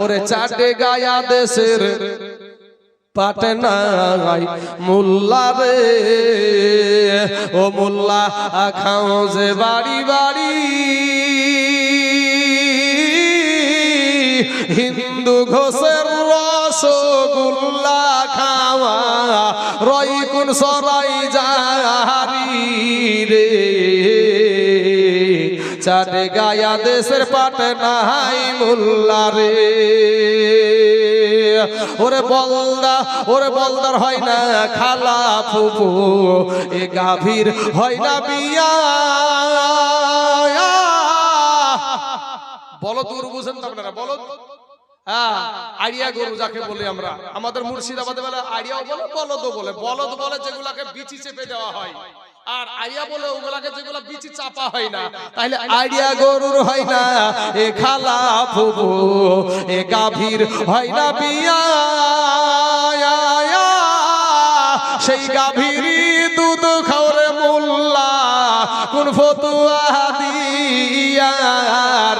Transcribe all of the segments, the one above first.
ওরে চাটে গায়া দেশের পাটনাই মোল্লা রে, ও মোল্লা খাও যে বাড়ি বাড়ি, হিন্দু ঘোষের রসগোল্লা খাওয়া রই কোন সরাই জাহারি রে। চাটে গায়া দেশের পাটনাই মোল্লা রে। ওরে বলদার হয় না খালা ফুফু, এ গাভীর হয় না বিয়া। বলদ গরু বুঝেন তো আপনারা? বলদ, হ্যাঁ, আড়িয়া গরু যাকে বলি আমরা, আমাদের মুর্শিদাবাদে বলে আড়িয়াও বলে, বলদও বলে। বলদ বলে যেগুলাকে বিচি চেপে দেওয়া হয়, আর আড়িয়া বলে ওগুলাকে যেগুলা বিচি চাপা হয় না। তাহলে আড়িয়া গরুর হয় না এ খালা ফুফু, এ গাভীর হয় না বিয়া। সেই গাভীরই দুধ খাওরে মোল্লা কোন ফতুয়া দিয়া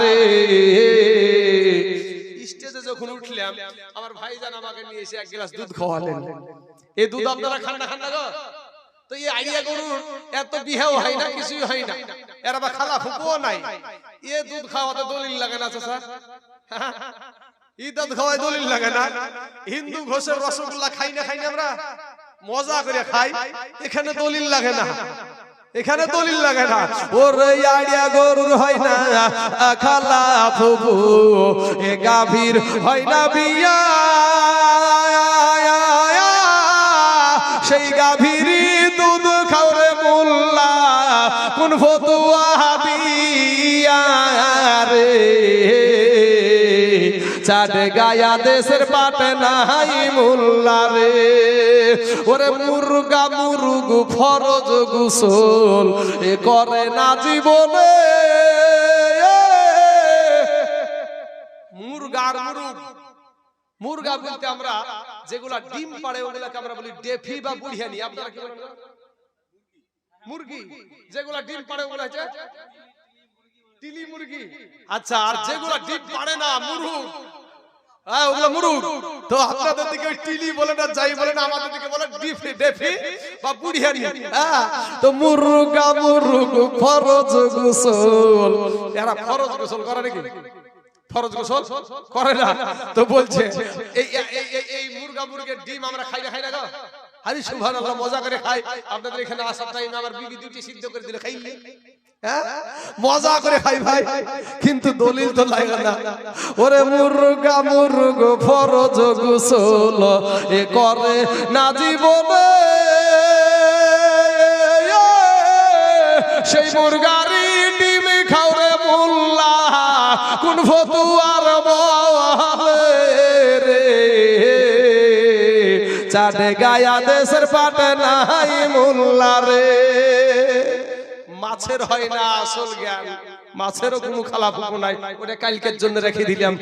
রে। স্টেজে যখন উঠলাম আমার ভাইজান আমাকে নিয়ে এসে এক গ্লাস দুধ খাওয়ালেন। এই দুধ আপনারা খান না খান না গো? তো এই আড়িয়া গরুর এত বিহাও হয় না, কিছুই হয় না, এর আবার খালা ফুপুও নাই। এ দুধ খাওয়াতে দলিল লাগে না চাচা? ই দুধ খাওয়ায় দলিল লাগে না? হিন্দু ঘোষের রসগোল্লা খাই না আমরা, মজা করে খাই, এখানে দলিল লাগে না, এখানে দলিল লাগে না। ওরে আড়িয়া গরুর হয় না খালা ফুপু, এ গাভীর হয় না বিয়া। সেই গাভীরই দুধ খাওরে মোল্লা কোন ফতুয়া দিয়া রে। চাটে গায়া দেশের পাটনাই মোল্লা রে। ওরে মুরগা মুরুগু ফরজ গোসল এ করে না জীবনে। মুরগা বলতে আমরা যেগুলা ডিম পাড়ে ওগুলাকে আমরা বলি ডেফি বা বুড়িয়ানি। আপনারা কি বলেন? মুরগি যেগুলা ডিম পাড়ে ওগুলা হচ্ছে টিলি মুরগি। আচ্ছা, আর যেগুলা ডিম পাড়ে না মুরুগ, হ্যাঁ ওগুলা মুরুগ। তো আপনাদের দিকে ওই টিলি বলে না, যাই বলে না, আমাদের দিকে বলে ডেফি বা বুড়িয়ানি। হ্যাঁ, তো মুরগা মুরুগ ফরজ গোসল, এরা ফরজ গোসল করে নাকি? ফরজ গোসল করে না। তো বলছে এই মুরগা মুরগের ডিম আমরা খাই না গো? আরে সুবহানাল্লাহ, মজা করে খাই। আপনাদের এখানে আসার টাইমে আমার বিবি দুটি সিদ্ধ করে দিলে খাইলে, হ্যাঁ মজা করে খাই ভাই, কিন্তু দলিল তো লাগে না। ওরে মুরগা মুরগ ফরজ গোসল এ করে না জীবনে। সেই মুরগারি ডিম খাওরে মোল্লা কোন ফতুয়ার বলে রে। চাটে গায়া দেশের পাটনাই মোল্লা রে। মাছের হয় না আসল জ্ঞান, মাছেরও কোনো খালা ফুপু নাই, ওটা কালকের জন্য রেখে দিলাম।